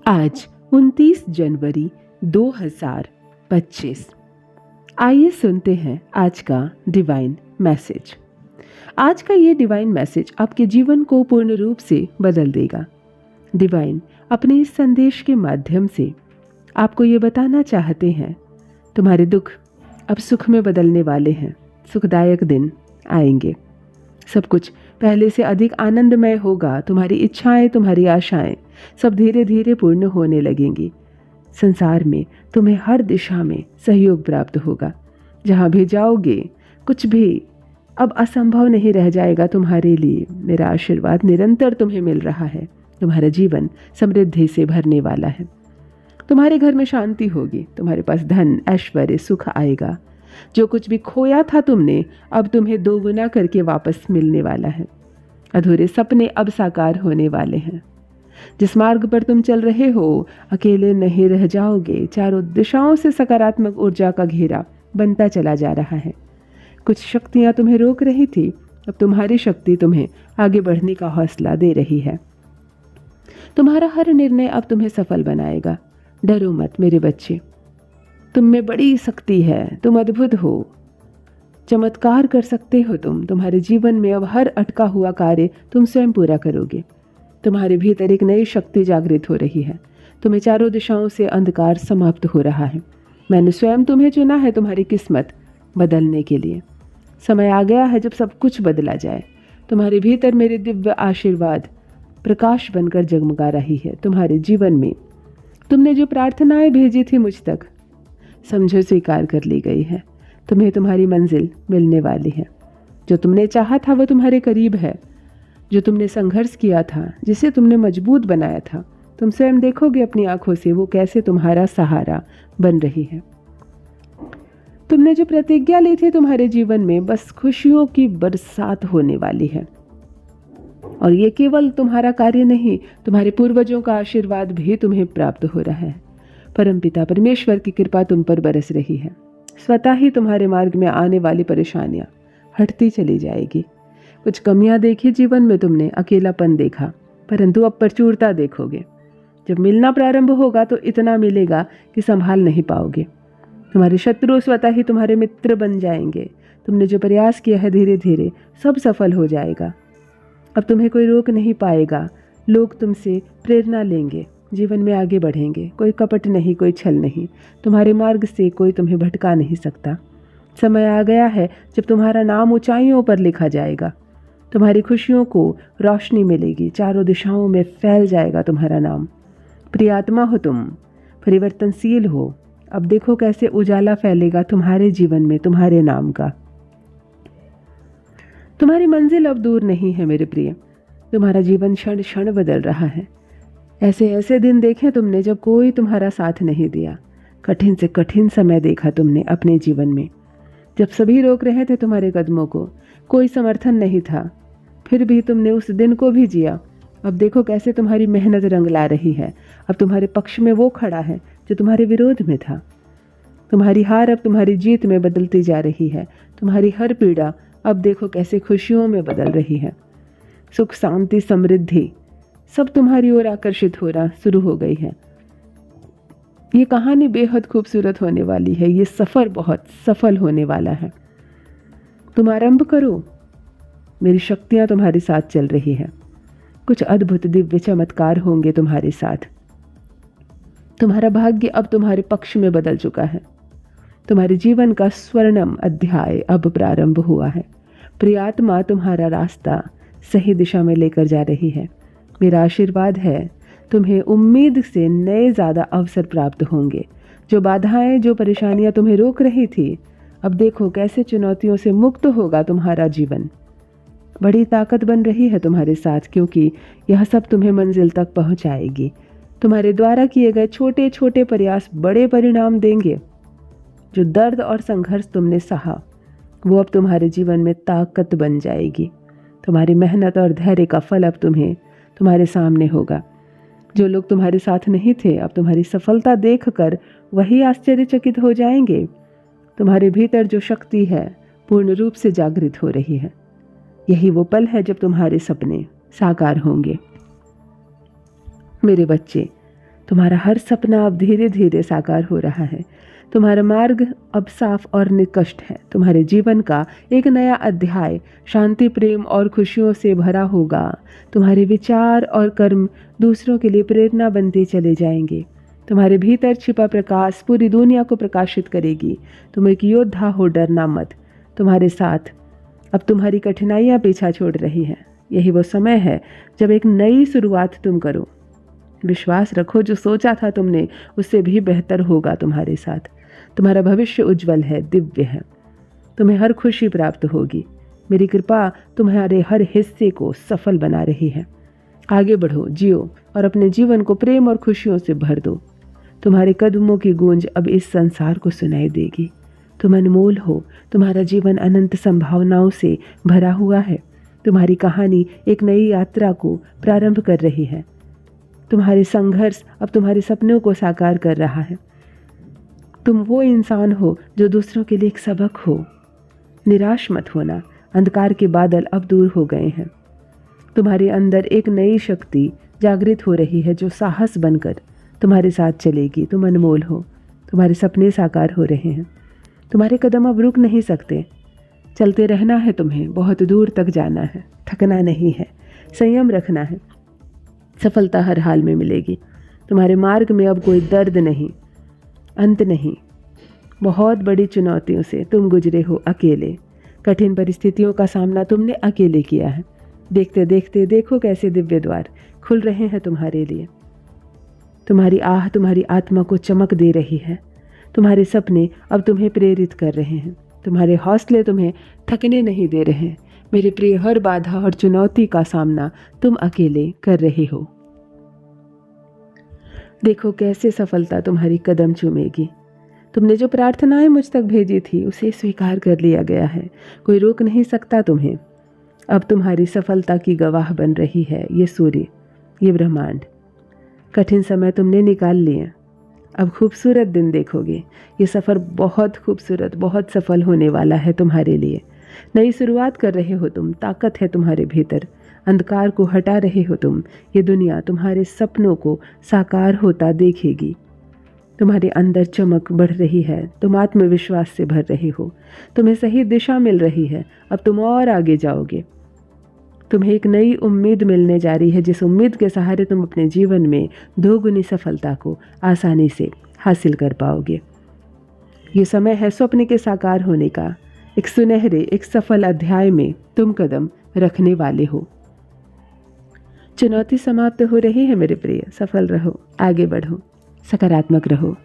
आज 29 जनवरी 2025। आइए सुनते हैं आज का डिवाइन मैसेज। आज का ये डिवाइन मैसेज आपके जीवन को पूर्ण रूप से बदल देगा। डिवाइन अपने इस संदेश के माध्यम से आपको ये बताना चाहते हैं, तुम्हारे दुख अब सुख में बदलने वाले हैं। सुखदायक दिन आएंगे। सब कुछ पहले से अधिक आनंदमय होगा। तुम्हारी इच्छाएं, तुम्हारी आशाएं सब धीरे धीरे पूर्ण होने लगेंगी। संसार में तुम्हें हर दिशा में सहयोग प्राप्त होगा। जहां भी जाओगे कुछ भी अब असंभव नहीं रह जाएगा तुम्हारे लिए। मेरा आशीर्वाद निरंतर तुम्हें मिल रहा है। तुम्हारा जीवन समृद्धि से भरने वाला है। तुम्हारे घर में शांति होगी। तुम्हारे पास धन, ऐश्वर्य, सुख आएगा। जो कुछ भी खोया था तुमने, अब तुम्हें दोगुना करके वापस मिलने वाला है। अधूरे सपने अब साकार होने वाले हैं। जिस मार्ग पर तुम चल रहे हो, अकेले नहीं रह जाओगे। चारों दिशाओं से सकारात्मक ऊर्जा का घेरा बनता चला जा रहा है। कुछ शक्तियां तुम्हें रोक रही थी, अब तुम्हारी शक्ति तुम्हें आगे बढ़ने का हौसला दे रही है। तुम्हारा हर निर्णय अब तुम्हें सफल बनाएगा। डरो मत मेरे बच्चे, तुम में बड़ी शक्ति है। तुम अद्भुत हो, चमत्कार कर सकते हो। तुम्हारे जीवन में अब हर अटका हुआ कार्य तुम स्वयं पूरा करोगे। तुम्हारे भीतर एक नई शक्ति जागृत हो रही है। तुम्हें चारों दिशाओं से अंधकार समाप्त हो रहा है। मैंने स्वयं तुम्हें चुना है तुम्हारी किस्मत बदलने के लिए। समय आ गया है जब सब कुछ बदला जाए। तुम्हारे भीतर मेरे दिव्य आशीर्वाद प्रकाश बनकर जगमगा रही है। तुम्हारे जीवन में तुमने जो प्रार्थनाएं भेजी थी मुझ तक, समझो स्वीकार कर ली गई है। तुम्हें तुम्हारी मंजिल मिलने वाली है। जो तुमने चाहा था वो तुम्हारे करीब है। जो तुमने संघर्ष किया था, जिसे तुमने मजबूत बनाया था, तुम स्वयं देखोगे अपनी आंखों से वो कैसे तुम्हारा सहारा बन रही है। तुमने जो प्रतिज्ञा ली थी, तुम्हारे जीवन में बस खुशियों की बरसात होने वाली है। और ये केवल तुम्हारा कार्य नहीं, तुम्हारे पूर्वजों का आशीर्वाद भी तुम्हें प्राप्त हो रहा है। परमपिता परमेश्वर की कृपा तुम पर बरस रही है। स्वतः ही तुम्हारे मार्ग में आने वाली परेशानियां हटती चली जाएगी। कुछ कमियां देखी जीवन में तुमने, अकेलापन देखा, परंतु अब प्रचुरता देखोगे। जब मिलना प्रारंभ होगा तो इतना मिलेगा कि संभाल नहीं पाओगे। तुम्हारे शत्रु स्वतः ही तुम्हारे मित्र बन जाएंगे। तुमने जो प्रयास किया है धीरे धीरे सब सफल हो जाएगा। अब तुम्हें कोई रोक नहीं पाएगा। लोग तुमसे प्रेरणा लेंगे, जीवन में आगे बढ़ेंगे। कोई कपट नहीं, कोई छल नहीं। तुम्हारे मार्ग से कोई तुम्हें भटका नहीं सकता। समय आ गया है जब तुम्हारा नाम ऊंचाइयों पर लिखा जाएगा। तुम्हारी खुशियों को रोशनी मिलेगी। चारों दिशाओं में फैल जाएगा तुम्हारा नाम। प्रियात्मा हो तुम, परिवर्तनशील हो। अब देखो कैसे उजाला फैलेगा तुम्हारे जीवन में तुम्हारे नाम का। तुम्हारी मंजिल अब दूर नहीं है मेरे प्रिय। तुम्हारा जीवन क्षण क्षण बदल रहा है। ऐसे ऐसे दिन देखे तुमने जब कोई तुम्हारा साथ नहीं दिया। कठिन से कठिन समय देखा तुमने अपने जीवन में, जब सभी रोक रहे थे तुम्हारे कदमों को, कोई समर्थन नहीं था, फिर भी तुमने उस दिन को भी जिया। अब देखो कैसे तुम्हारी मेहनत रंग ला रही है। अब तुम्हारे पक्ष में वो खड़ा है जो तुम्हारे विरोध में था। तुम्हारी हार अब तुम्हारी जीत में बदलती जा रही है। तुम्हारी हर पीड़ा अब देखो कैसे खुशियों में बदल रही है। सुख, शांति, समृद्धि सब तुम्हारी ओर आकर्षित होना शुरू हो गई है। ये कहानी बेहद खूबसूरत होने वाली है। ये सफ़र बहुत सफल होने वाला है। तुम आरंभ करो, मेरी शक्तियाँ तुम्हारे साथ चल रही है। कुछ अद्भुत दिव्य चमत्कार होंगे तुम्हारे साथ। तुम्हारा भाग्य अब तुम्हारे पक्ष में बदल चुका है। तुम्हारे जीवन का स्वर्णिम अध्याय अब प्रारंभ हुआ है। प्रियात्मा तुम्हारा रास्ता सही दिशा में लेकर जा रही है। मेरा आशीर्वाद है, तुम्हें उम्मीद से नए ज़्यादा अवसर प्राप्त होंगे। जो बाधाएं, जो परेशानियां तुम्हें रोक रही थी, अब देखो कैसे चुनौतियों से मुक्त होगा तुम्हारा जीवन। बड़ी ताकत बन रही है तुम्हारे साथ, क्योंकि यह सब तुम्हें मंजिल तक पहुंचाएगी। तुम्हारे द्वारा किए गए छोटे छोटे प्रयास बड़े परिणाम देंगे। जो दर्द और संघर्ष तुमने सहा, वो अब तुम्हारे जीवन में ताकत बन जाएगी। तुम्हारी मेहनत और धैर्य का फल अब तुम्हारे सामने होगा। जो लोग तुम्हारे साथ नहीं थे, अब तुम्हारी सफलता देखकर वही आश्चर्यचकित हो जाएंगे। तुम्हारे भीतर जो शक्ति है पूर्ण रूप से जागृत हो रही है। यही वो पल है जब तुम्हारे सपने साकार होंगे। मेरे बच्चे, तुम्हारा हर सपना अब धीरे धीरे साकार हो रहा है। तुम्हारा मार्ग अब साफ और निकृष्ट है। तुम्हारे जीवन का एक नया अध्याय शांति, प्रेम और खुशियों से भरा होगा। तुम्हारे विचार और कर्म दूसरों के लिए प्रेरणा बनते चले जाएंगे। तुम्हारे भीतर छिपा प्रकाश पूरी दुनिया को प्रकाशित करेगी। तुम एक योद्धा हो, डरना मत। तुम्हारे साथ अब तुम्हारी कठिनाइयाँ पीछा छोड़ रही हैं। यही वो समय है जब एक नई शुरुआत तुम करो। विश्वास रखो, जो सोचा था तुमने उससे भी बेहतर होगा तुम्हारे साथ। तुम्हारा भविष्य उज्जवल है, दिव्य है। तुम्हें हर खुशी प्राप्त होगी। मेरी कृपा तुम्हारे हर हिस्से को सफल बना रही है। आगे बढ़ो, जियो और अपने जीवन को प्रेम और खुशियों से भर दो। तुम्हारे कदमों की गूंज अब इस संसार को सुनाई देगी। तुम अनमोल हो। तुम्हारा जीवन अनंत संभावनाओं से भरा हुआ है। तुम्हारी कहानी एक नई यात्रा को प्रारंभ कर रही है। तुम्हारे संघर्ष अब तुम्हारे सपनों को साकार कर रहा है। तुम वो इंसान हो जो दूसरों के लिए एक सबक हो। निराश मत होना, अंधकार के बादल अब दूर हो गए हैं। तुम्हारे अंदर एक नई शक्ति जागृत हो रही है जो साहस बनकर तुम्हारे साथ चलेगी। तुम अनमोल हो। तुम्हारे सपने साकार हो रहे हैं। तुम्हारे कदम अब रुक नहीं सकते। चलते रहना है तुम्हें, बहुत दूर तक जाना है, थकना नहीं है, संयम रखना है। सफलता हर हाल में मिलेगी। तुम्हारे मार्ग में अब कोई दर्द नहीं, अंत नहीं। बहुत बड़ी चुनौतियों से तुम गुजरे हो अकेले। कठिन परिस्थितियों का सामना तुमने अकेले किया है। देखते देखते देखो कैसे दिव्य द्वार खुल रहे हैं तुम्हारे लिए। तुम्हारी आह तुम्हारी आत्मा को चमक दे रही है। तुम्हारे सपने अब तुम्हें प्रेरित कर रहे हैं। तुम्हारे हौसले तुम्हें थकने नहीं दे रहे हैं। मेरे प्रिय, हर बाधा और चुनौती का सामना तुम अकेले कर रहे हो। देखो कैसे सफलता तुम्हारी कदम चूमेगी। तुमने जो प्रार्थनाएं मुझ तक भेजी थी उसे स्वीकार कर लिया गया है। कोई रोक नहीं सकता तुम्हें। अब तुम्हारी सफलता की गवाह बन रही है ये सूर्य, ये ब्रह्मांड। कठिन समय तुमने निकाल लिए। अब खूबसूरत दिन देखोगे। ये सफ़र बहुत खूबसूरत, बहुत सफल होने वाला है तुम्हारे लिए। नई शुरुआत कर रहे हो तुम। ताकत है तुम्हारे भीतर। अंधकार को हटा रहे हो तुम। ये दुनिया तुम्हारे सपनों को साकार होता देखेगी। तुम्हारे अंदर चमक बढ़ रही है। तुम आत्मविश्वास से भर रहे हो। तुम्हें सही दिशा मिल रही है। अब तुम और आगे जाओगे। तुम्हें एक नई उम्मीद मिलने जा रही है, जिस उम्मीद के सहारे तुम अपने जीवन में दोगुनी सफलता को आसानी से हासिल कर पाओगे। ये समय है स्वप्न के साकार होने का। एक सुनहरे, एक सफल अध्याय में तुम कदम रखने वाले हो। चुनौती समाप्त हो रही है मेरे प्रिय। सफल रहो, आगे बढ़ो, सकारात्मक रहो।